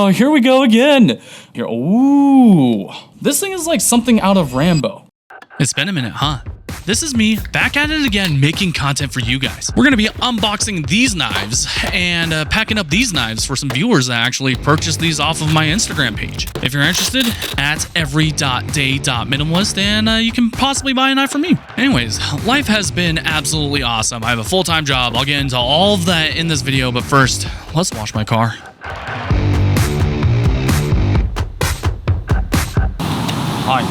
Oh, here we go again. Here, ooh. This thing is like something out of Rambo. It's been a minute, huh? This is me back at it again, making content for you guys. We're gonna be unboxing these knives and packing up these knives for some viewers that actually purchased these off of my Instagram page. If you're interested, at every.day.minimalist, and you can possibly buy a knife from me. Anyways, life has been absolutely awesome. I have a full-time job. I'll get into all of that in this video, but first, let's wash my car. Hi.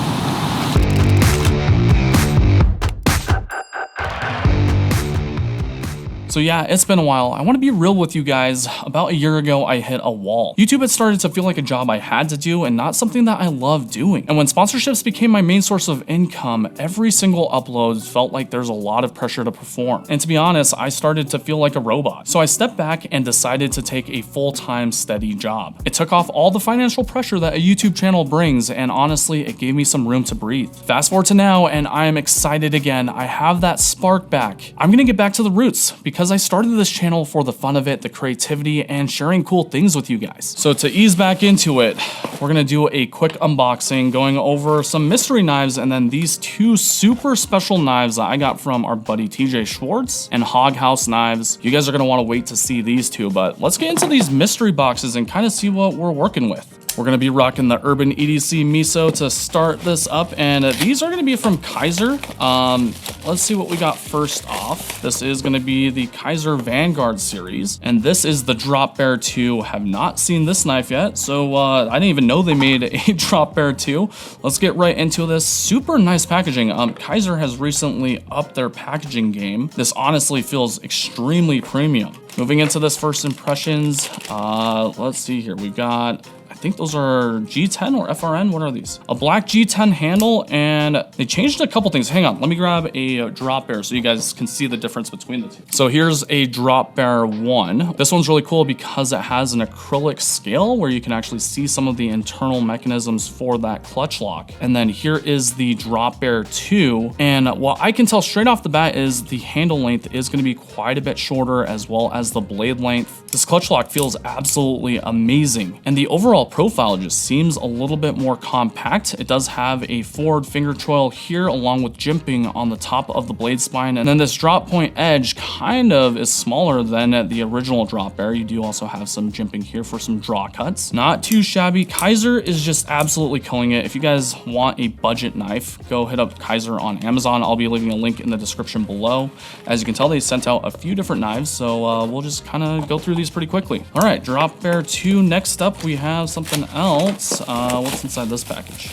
So yeah, it's been a while. I want to be real with you guys. About a year ago, I hit a wall. YouTube had started to feel like a job I had to do and not something that I love doing. And when sponsorships became my main source of income, every single upload felt like there's a lot of pressure to perform. And to be honest, I started to feel like a robot. So I stepped back and decided to take a full-time steady job. It took off all the financial pressure that a YouTube channel brings, and honestly, it gave me some room to breathe. Fast forward to now, and I am excited again. I have that spark back. I'm gonna get back to the roots because I started this channel for the fun of it, the creativity, and sharing cool things with you guys. So to ease back into it, we're gonna do a quick unboxing, going over some mystery knives, and then these two super special knives that I got from our buddy TJ Schwartz and Hog House Knives. You guys are gonna wanna wait to see these two, but let's get into these mystery boxes and kind of see what we're working with. We're gonna be rocking the Urban EDC Miso to start this up, and these are gonna be from Kaiser. Let's see what we got first off. This is gonna be the Kaiser Vanguard series, and this is the Drop Bear 2. Have not seen this knife yet, so I didn't even know they made a Drop Bear 2. Let's get right into this. Super nice packaging. Kaiser has recently upped their packaging game. This honestly feels extremely premium. Moving into this first impressions, let's see here. We got, I think those are G10 or FRN. What are these? A black G10 handle, and they changed a couple things. Hang on, let me grab a Drop Bear so you guys can see the difference between the two. So here's a Drop Bear 1. This one's really cool because it has an acrylic scale where you can actually see some of the internal mechanisms for that clutch lock. And then here is the Drop Bear 2. And what I can tell straight off the bat is the handle length is going to be quite a bit shorter, as well as the blade length. This clutch lock feels absolutely amazing. And the overall profile just seems a little bit more compact. It does have a forward finger choil here along with jimping on the top of the blade spine, and then this drop point edge kind of is smaller than the original Drop Bear. You do also have some jimping here for some draw cuts. Not too shabby. Kaiser is just absolutely killing it. If you guys want a budget knife, go hit up Kaiser on Amazon. I'll be leaving a link in the description below. As you can tell, they sent out a few different knives, so we'll just kind of go through these pretty quickly. All right, Drop Bear 2. Next up, we have something else. What's inside this package?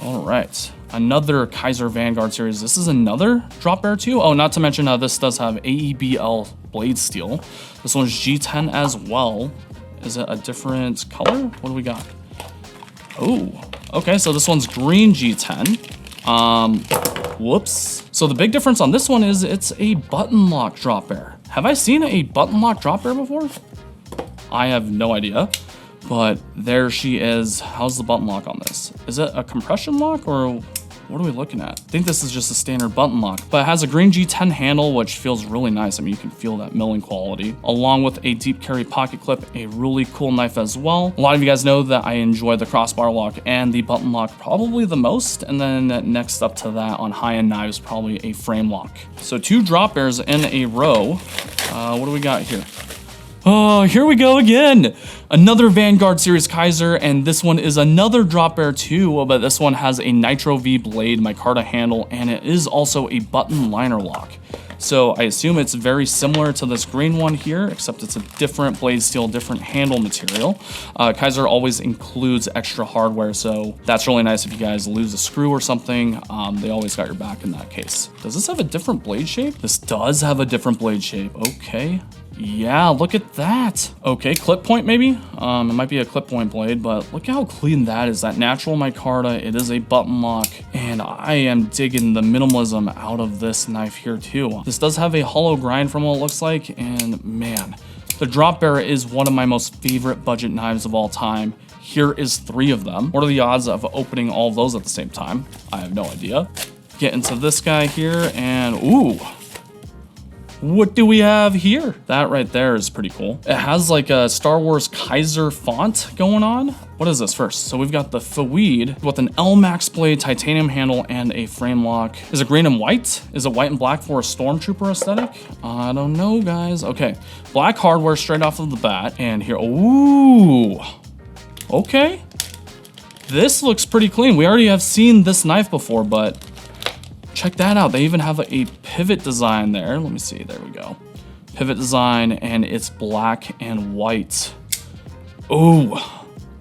All right, another Kaiser Vanguard series. This is another Drop Bear 2. Oh, not to mention this does have AEBL blade steel. This one's G10 as well. Is it a different color? What do we got? Oh, okay, so this one's green G10. Whoops. So the big difference on this one is it's a button lock Drop Bear. Have I seen a button lock Drop Bear before? I have no idea. But there she is. How's the button lock on this? Is it a compression lock, or what are we looking at? I think this is just a standard button lock, but it has a green G10 handle, which feels really nice. I mean, you can feel that milling quality, along with a deep carry pocket clip, a really cool knife as well. A lot of you guys know that I enjoy the crossbar lock and the button lock probably the most, and then next up to that on high-end knives, probably a frame lock. So two Drop Bears in a row. What do we got here? Oh, here we go again. Another Vanguard series Kaiser, and this one is another Drop Bear 2, but this one has a Nitro V blade, micarta handle, and it is also a button liner lock. So I assume it's very similar to this green one here, except it's a different blade steel, different handle material. Kaiser always includes extra hardware, so that's really nice if you guys lose a screw or something. They always got your back in that case. Does this have a different blade shape? This does have a different blade shape. Okay. Yeah, look at that. Okay, clip point maybe? It might be a clip point blade, but look how clean that is. That natural micarta, it is a button lock, and I am digging the minimalism out of this knife here too. This does have a hollow grind from what it looks like, and man, the Drop Bear is one of my most favorite budget knives of all time. Here is 3 of them. What are the odds of opening all of those at the same time? I have no idea. Get into this guy here, and ooh. what do we have here? That right there is pretty cool. It has like a Star Wars Kaiser font going on. What is this first? So we've got the Fawid with an L-Max blade, titanium handle, and a frame lock. Is it green and white? Is it white and black for a Stormtrooper aesthetic? I don't know, guys. Okay, black hardware straight off of the bat. And here, ooh, okay. This looks pretty clean. We already have seen this knife before, but check that out. They even have a pivot design there. Let me see, there we go. Pivot design, and it's black and white. Ooh.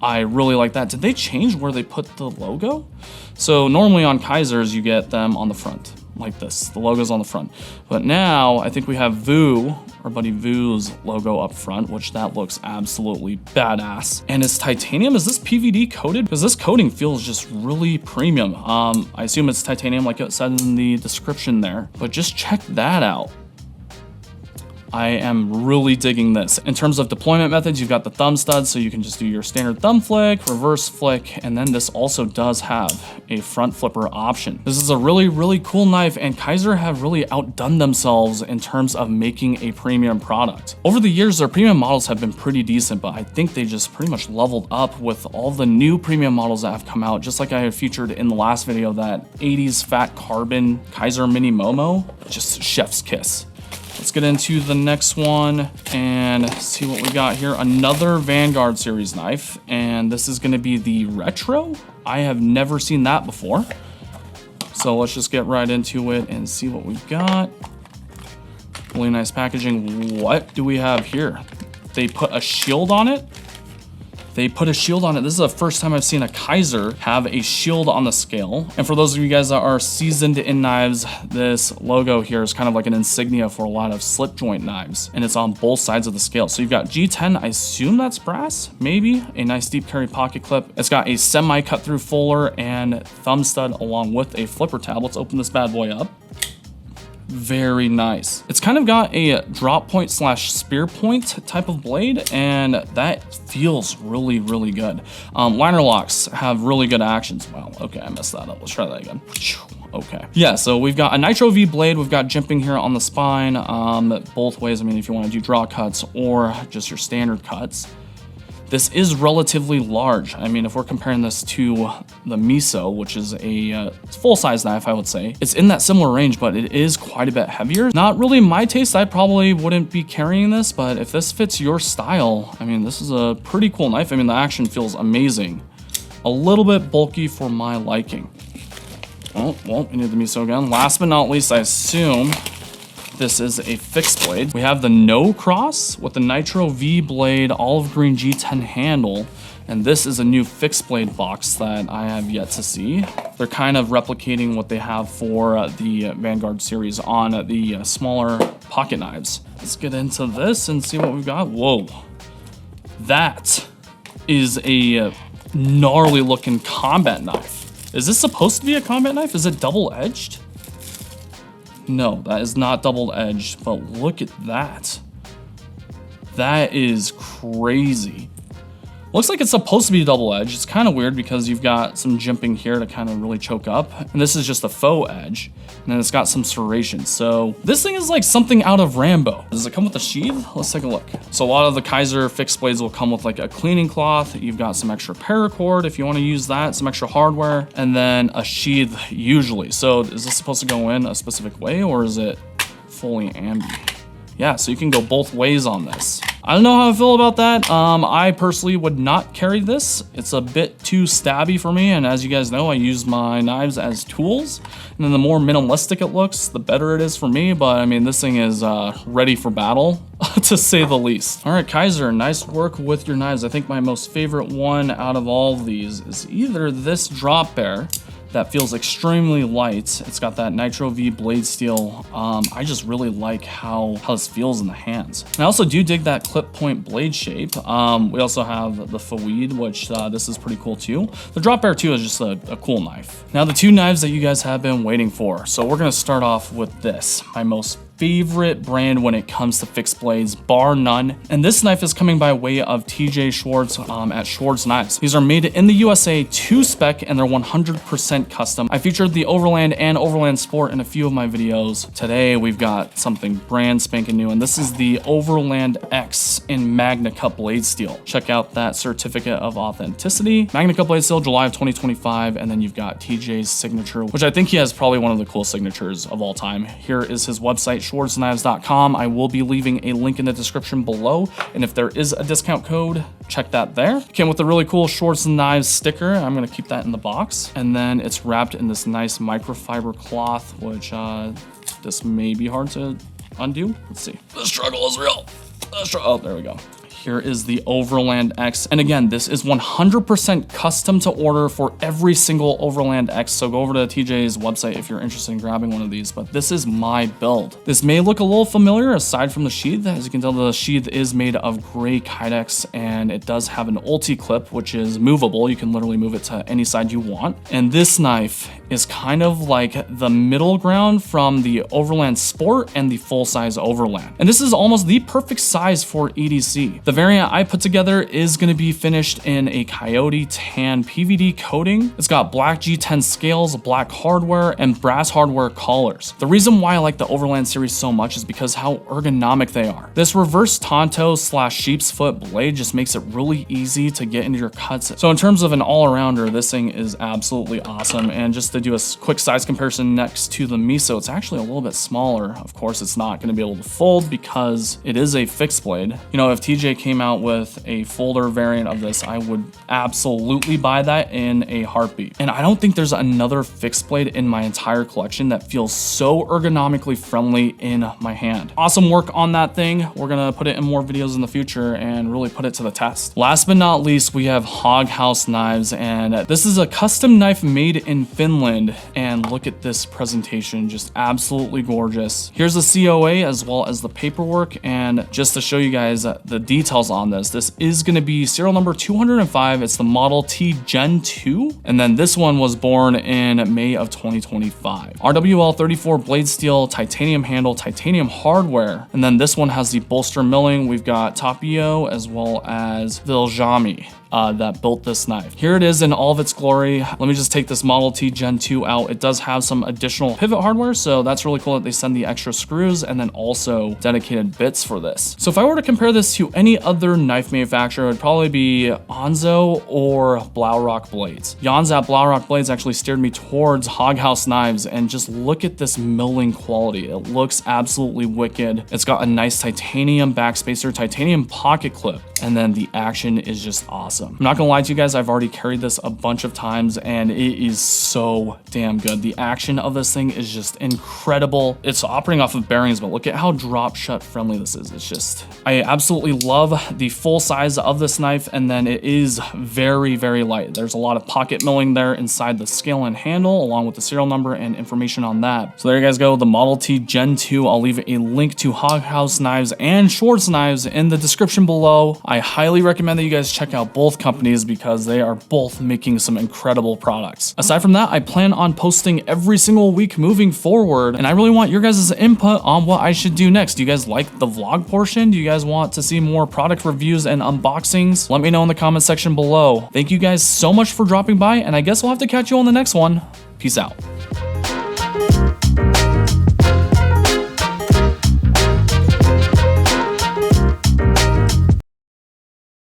I really like that. Did they change where they put the logo? So normally on Kaisers, you get them on the front, like this. The logo's on the front. But now I think we have Vu, our buddy Vu's logo up front, which that looks absolutely badass. And it's titanium. Is this PVD coated? Because this coating feels just really premium. I assume it's titanium like it said in the description there, but just check that out. I am really digging this. In terms of deployment methods, you've got the thumb stud, so you can just do your standard thumb flick, reverse flick, and then this also does have a front flipper option. This is a really, really cool knife, and Kaiser have really outdone themselves in terms of making a premium product. Over the years, their premium models have been pretty decent, but I think they just pretty much leveled up with all the new premium models that have come out, just like I had featured in the last video, that 80s fat carbon Kaiser Mini Momo, just chef's kiss. Let's get into the next one and see what we got here. Another Vanguard series knife, and this is gonna be the Retro. I have never seen that before. So let's just get right into it and see what we've got. Really nice packaging. What do we have here? They put a shield on it. They put a shield on it. This is the first time I've seen a Kaiser have a shield on the scale. And for those of you guys that are seasoned in knives, this logo here is kind of like an insignia for a lot of slip joint knives. And it's on both sides of the scale. So you've got G10, I assume that's brass, maybe. A nice deep carry pocket clip. It's got a semi cut through fuller and thumb stud along with a flipper tab. Let's open this bad boy up. Very nice. It's kind of got a drop point slash spear point type of blade, and that feels really, really good. Liner locks have really good actions. Wow, okay, I messed that up. Let's try that again. Okay. Yeah, so we've got a Nitro V blade. We've got jimping here on the spine, both ways. I mean, if you want to do draw cuts or just your standard cuts. This is relatively large. I mean, if we're comparing this to the Miso, which is a full-size knife, I would say, it's in that similar range, but it is quite a bit heavier. Not really my taste. I probably wouldn't be carrying this, but if this fits your style, I mean, this is a pretty cool knife. I mean, the action feels amazing. A little bit bulky for my liking. Oh, well, we need the Miso again. Last but not least, I assume this is a fixed blade. We have the No Cross with the Nitro V blade, olive green G10 handle, and this is a new fixed blade box that I have yet to see. They're kind of replicating what they have for the Vanguard series on the smaller pocket knives. Let's get into this and see what we've got. Whoa, that is a gnarly looking combat knife. Is this supposed to be a combat knife? Is it double-edged? No, that is not double-edged, but look at that. That is crazy. Looks like it's supposed to be double-edged. It's kind of weird because you've got some jimping here to kind of really choke up. And this is just a faux edge. And then it's got some serration. So this thing is like something out of Rambo. Does it come with a sheath? Let's take a look. So a lot of the Kaiser fixed blades will come with like a cleaning cloth. You've got some extra paracord if you want to use that, some extra hardware, and then a sheath usually. So is this supposed to go in a specific way, or is it fully ambi? Yeah, so you can go both ways on this. I don't know how I feel about that. I personally would not carry this. It's a bit too stabby for me, and as you guys know, I use my knives as tools. And then the more minimalistic it looks, the better it is for me. But I mean, this thing is ready for battle, to say the least. All right, Kaiser, nice work with your knives. I think my most favorite one out of all of these is either this drop bear that feels extremely light. It's got that Nitro V blade steel. I just really like how this feels in the hands. And I also do dig that clip point blade shape. We also have the Fawid, which this is pretty cool too. The Drop Bear 2 is just a cool knife. Now the two knives that you guys have been waiting for. So we're gonna start off with this, my most favorite brand when it comes to fixed blades, bar none. And this knife is coming by way of TJ Schwartz at Schwartz Knives. These are made in the USA to spec and they're 100% custom. I featured the Overland and Overland Sport in a few of my videos. Today we've got something brand spanking new, and this is the Overland X in Magna Cut blade steel. Check out that certificate of authenticity. Magna Cut blade steel, July of 2025, and then you've got TJ's signature, which I think he has probably one of the coolest signatures of all time. Here is his website, schwartzknives.com. I will be leaving a link in the description below, and if there is a discount code, check that there. Came with a really cool Schwartz Knives sticker. I'm gonna keep that in the box, and then it's wrapped in this nice microfiber cloth, which this may be hard to undo. Let's see. The struggle is real. Oh, there we go. Here is the Overland X. And again, this is 100% custom to order for every single Overland X. So go over to TJ's website if you're interested in grabbing one of these, but this is my build. This may look a little familiar aside from the sheath. As you can tell, the sheath is made of gray Kydex, and it does have an ulti clip, which is movable. You can literally move it to any side you want. And this knife is kind of like the middle ground from the Overland Sport and the full-size Overland. And this is almost the perfect size for EDC. The variant I put together is going to be finished in a Coyote tan PVD coating. It's got black G10 scales, black hardware, and brass hardware collars. The reason why I like the Overland series so much is because how ergonomic they are. This reverse Tonto / sheep's foot blade just makes it really easy to get into your cuts. So in terms of an all-arounder, this thing is absolutely awesome. And just to do a quick size comparison next to the Miso, it's actually a little bit smaller. Of course, it's not going to be able to fold because it is a fixed blade. You know, if TJ came out with a folder variant of this, I would absolutely buy that in a heartbeat. And I don't think there's another fixed blade in my entire collection that feels so ergonomically friendly in my hand. Awesome work on that thing. We're gonna put it in more videos in the future and really put it to the test. Last but not least, we have Hog House Knives, and this is a custom knife made in Finland. And look at this presentation, just absolutely gorgeous. Here's the COA as well as the paperwork, and just to show you guys the details on this is going to be serial number 205. It's the Model T Gen 2, and then this one was born in May of 2025. RWL 34 blade steel, titanium handle, titanium hardware, and then this one has the bolster milling. We've got Tapio as well as Viljami that built this knife. Here it is in all of its glory. Let me just take this Model T Gen 2 out. It does have some additional pivot hardware, so that's really cool that they send the extra screws and then also dedicated bits for this. So if I were to compare this to any other knife manufacturer, it would probably be Onzo or Blaurock Blades. Jans at Blaurock Blades actually steered me towards Hog House Knives, and just look at this milling quality. It looks absolutely wicked. It's got a nice titanium backspacer, titanium pocket clip, and then the action is just awesome. I'm not gonna lie to you guys, I've already carried this a bunch of times and it is so damn good. The action of this thing is just incredible. It's operating off of bearings, but look at how drop shut friendly this is. It's just, I absolutely love the full size of this knife, and then it is very, very light. There's a lot of pocket milling there inside the scale and handle, along with the serial number and information on that. So there you guys go, the Model T Gen 2. I'll leave a link to Hog House Knives and Schwartz Knives in the description below. I highly recommend that you guys check out both companies because they are both making some incredible products. Aside from that, I plan on posting every single week moving forward, and I really want your guys' input on what I should do next. Do you guys like the vlog portion? Do you guys want to see more product reviews and unboxings? Let me know in the comment section below. Thank you guys so much for dropping by, and I guess we'll have to catch you on the next one. Peace out.